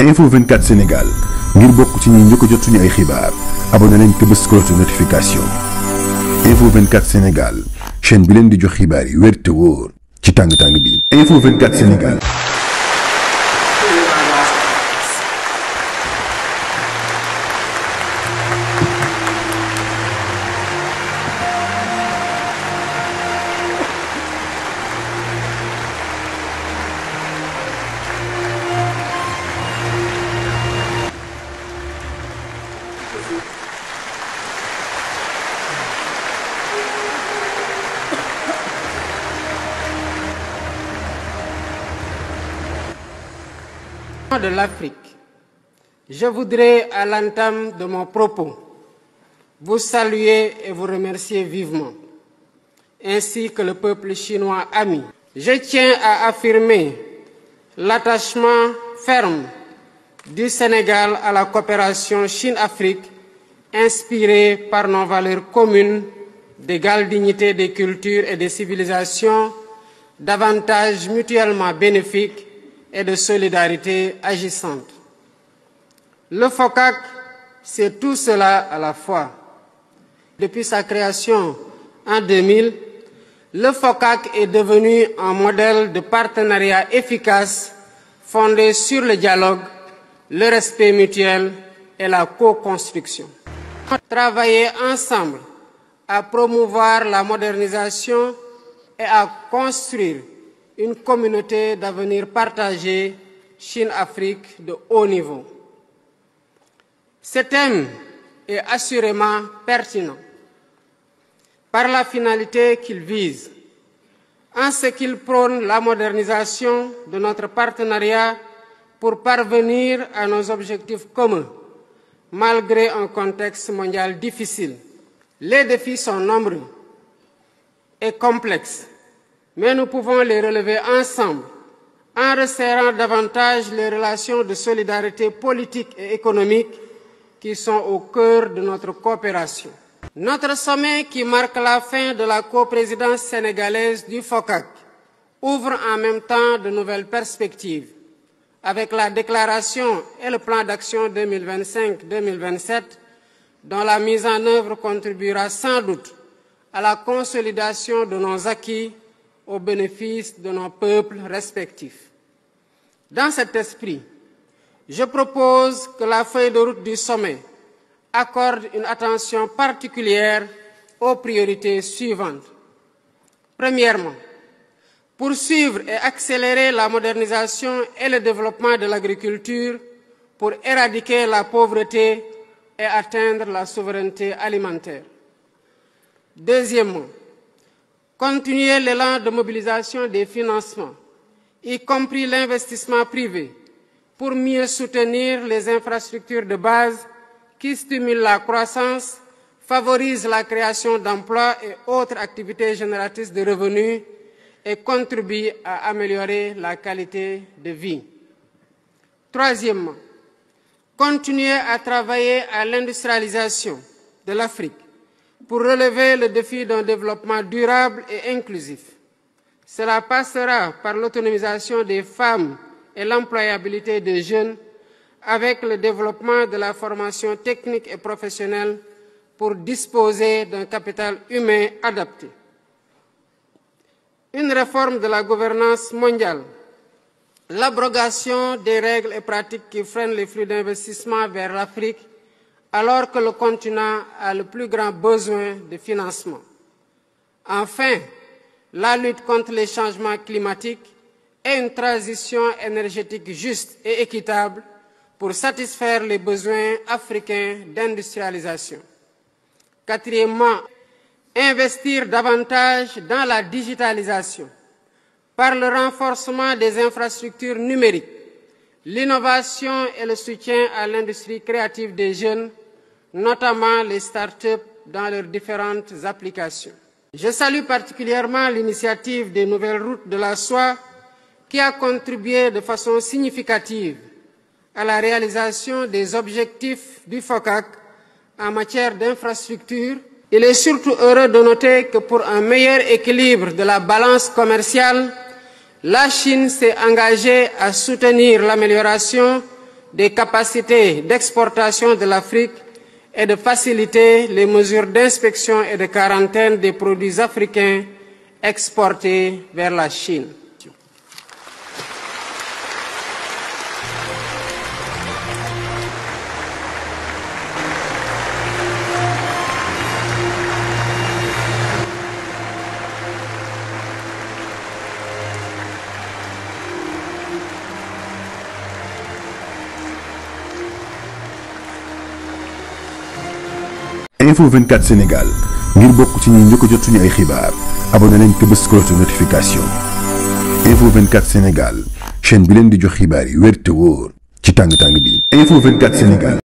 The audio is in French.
Info 24 Sénégal ngir bokk ci ñi njëkk a jot suñu ay xibaar abonné leen te bës cloche de notification. Info 24 Sénégal chaîne bi leen di jox xibaar yi wér te wóor ci tàng-tàng bi. Info 24 Sénégal. De l'Afrique, je voudrais, à l'entame de mon propos, vous saluer et vous remercier vivement, ainsi que le peuple chinois ami. Je tiens à affirmer l'attachement ferme du Sénégal à la coopération Chine-Afrique, inspirée par nos valeurs communes d'égale dignité des cultures et des civilisations, d'avantages mutuellement bénéfiques et de solidarité agissante. Le FOCAC, c'est tout cela à la fois. Depuis sa création en 2000, le FOCAC est devenu un modèle de partenariat efficace fondé sur le dialogue, le respect mutuel et la co-construction. Travailler ensemble à promouvoir la modernisation et à construire une communauté d'avenir partagée Chine-Afrique de haut niveau. Ce thème est assurément pertinent par la finalité qu'il vise, en ce qu'il prône la modernisation de notre partenariat pour parvenir à nos objectifs communs, malgré un contexte mondial difficile. Les défis sont nombreux et complexes, mais nous pouvons les relever ensemble en resserrant davantage les relations de solidarité politique et économique qui sont au cœur de notre coopération. Notre sommet, qui marque la fin de la coprésidence sénégalaise du FOCAC, ouvre en même temps de nouvelles perspectives, avec la déclaration et le plan d'action 2025-2027, dont la mise en œuvre contribuera sans doute à la consolidation de nos acquis au bénéfice de nos peuples respectifs. Dans cet esprit, je propose que la feuille de route du sommet accorde une attention particulière aux priorités suivantes. Premièrement, poursuivre et accélérer la modernisation et le développement de l'agriculture pour éradiquer la pauvreté et atteindre la souveraineté alimentaire. Deuxièmement, continuer l'élan de mobilisation des financements, y compris l'investissement privé, pour mieux soutenir les infrastructures de base qui stimulent la croissance, favorisent la création d'emplois et autres activités génératrices de revenus et contribuent à améliorer la qualité de vie. Troisièmement, continuer à travailler à l'industrialisation de l'Afrique pour relever le défi d'un développement durable et inclusif. Cela passera par l'autonomisation des femmes et l'employabilité des jeunes avec le développement de la formation technique et professionnelle pour disposer d'un capital humain adapté. Une réforme de la gouvernance mondiale, l'abrogation des règles et pratiques qui freinent les flux d'investissement vers l'Afrique alors que le continent a le plus grand besoin de financement. Enfin, la lutte contre les changements climatiques et une transition énergétique juste et équitable pour satisfaire les besoins africains d'industrialisation. Quatrièmement, investir davantage dans la digitalisation par le renforcement des infrastructures numériques, l'innovation et le soutien à l'industrie créative des jeunes, notamment les start-up dans leurs différentes applications. Je salue particulièrement l'initiative des nouvelles routes de la soie qui a contribué de façon significative à la réalisation des objectifs du FOCAC en matière d'infrastructures. Il est surtout heureux de noter que pour un meilleur équilibre de la balance commerciale, la Chine s'est engagée à soutenir l'amélioration des capacités d'exportation de l'Afrique et de faciliter les mesures d'inspection et de quarantaine des produits africains exportés vers la Chine. Info 24 Sénégal ngir bokk ci ñi njëkk a jot suñu ay xibaar abonné leen te bës cloche de notification. Info 24 Sénégal chaîne bi leen di jox xibaar yi wér te wóor ci tàng-tàng bi. Info 24 Sénégal.